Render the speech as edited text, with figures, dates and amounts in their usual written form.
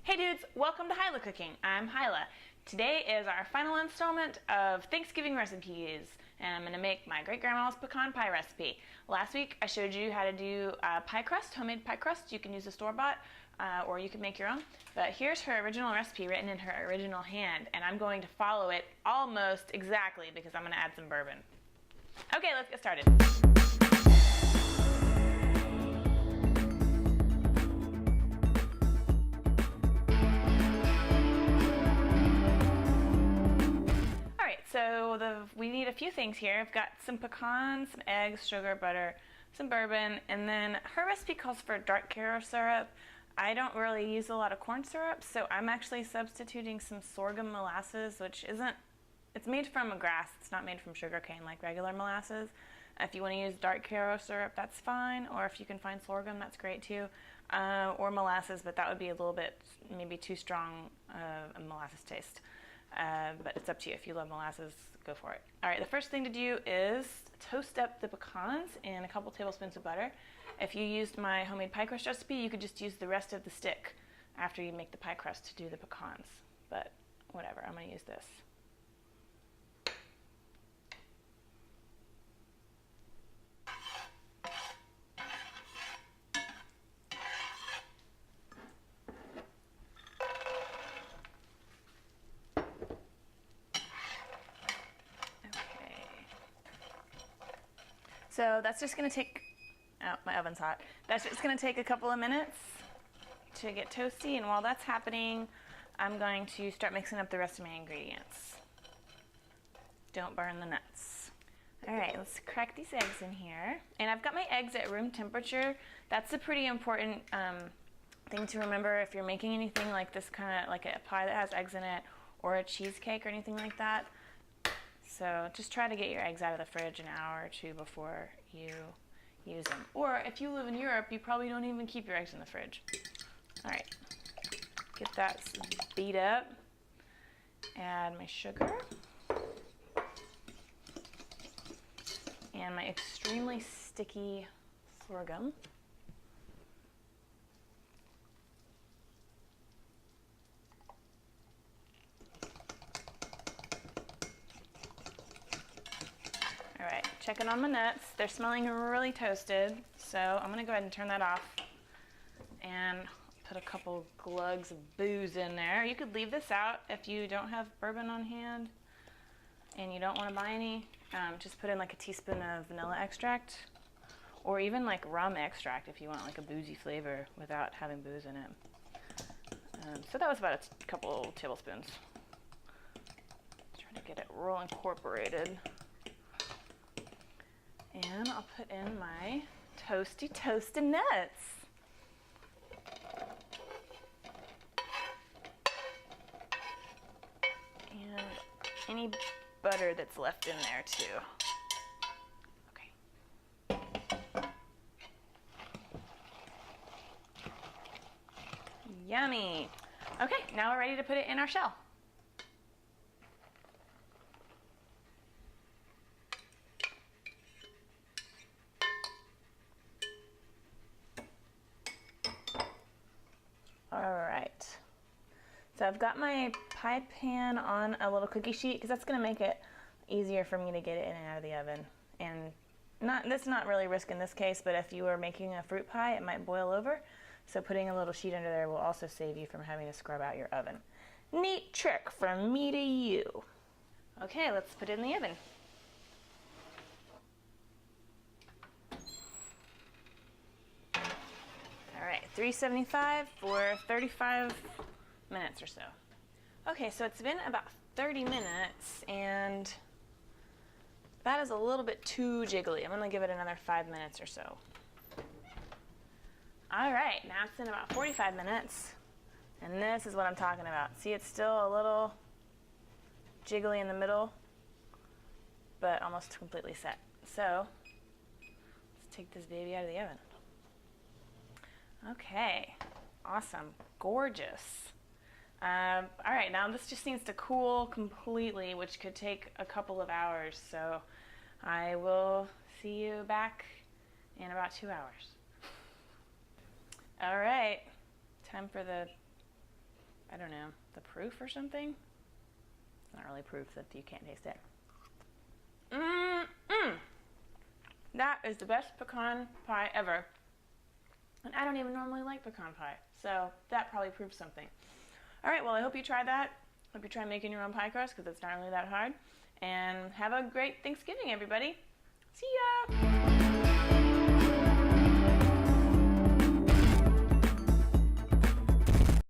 Hey dudes, welcome to Hilah Cooking. I'm Hilah. Today is our final installment of Thanksgiving recipes, and I'm going to make my great-grandma's pecan pie recipe. Last week I showed you how to do pie crust, homemade pie crust. You can use a store-bought or you can make your own. But here's her original recipe written in her original hand, and I'm going to follow it almost exactly because I'm going to add some bourbon. Okay, let's get started. So we need a few things here. I've got some pecans, some eggs, sugar, butter, some bourbon, and then her recipe calls for dark Karo syrup. I don't really use a lot of corn syrup, so I'm actually substituting some sorghum molasses, which it's made from a grass. It's not made from sugar cane like regular molasses. If you want to use dark Karo syrup, that's fine, or if you can find sorghum, that's great too, or molasses, but that would be a little bit maybe too strong a molasses taste. But it's up to you. If you love molasses, go for it. All right, the first thing to do is toast up the pecans in a couple tablespoons of butter. If you used my homemade pie crust recipe, you could just use the rest of the stick after you make the pie crust to do the pecans. But whatever, I'm going to use this. So that's just going to take, oh, my oven's hot. That's just going to take a couple of minutes to get toasty, and while that's happening, I'm going to start mixing up the rest of my ingredients. Don't burn the nuts. All right, let's crack these eggs in here. And I've got my eggs at room temperature. That's a pretty important thing to remember if you're making anything like this, kind of like a pie that has eggs in it, or a cheesecake or anything like that. So just try to get your eggs out of the fridge an hour or two before you use them. Or if you live in Europe, you probably don't even keep your eggs in the fridge. All right, get that beat up. Add my sugar. And my extremely sticky sorghum. All right, checking on my nuts. They're smelling really toasted, so I'm gonna go ahead and turn that off and put a couple glugs of booze in there. You could leave this out if you don't have bourbon on hand and you don't wanna buy any. Just put in like a teaspoon of vanilla extract, or even like rum extract if you want like a boozy flavor without having booze in it. So that was about a couple tablespoons. Try to get it real incorporated. And I'll put in my toasted nuts. And any butter that's left in there too. Okay. Yummy. Okay, now we're ready to put it in our shell. All right, so I've got my pie pan on a little cookie sheet because that's going to make it easier for me to get it in and out of the oven. And that's not really a risk in this case, but if you were making a fruit pie, it might boil over. So putting a little sheet under there will also save you from having to scrub out your oven. Neat trick from me to you. Okay, let's put it in the oven. All right, 375 for 35 minutes or so. Okay, so it's been about 30 minutes and that is a little bit too jiggly. I'm gonna give it another 5 minutes or so. All right, now it's been about 45 minutes and this is what I'm talking about. See, it's still a little jiggly in the middle, but almost completely set. So let's take this baby out of the oven. Okay, awesome, gorgeous. All right, now this just needs to cool completely, which could take a couple of hours. So I will see you back in about 2 hours. All right, time for the I don't know, the proof or something. It's not really proof that you can't taste it. That is the best pecan pie ever. And I don't even normally like pecan pie, so that probably proves something. All right, well, I hope you try that. Hope you try making your own pie crust, because it's not really that hard. And have a great Thanksgiving, everybody. See ya!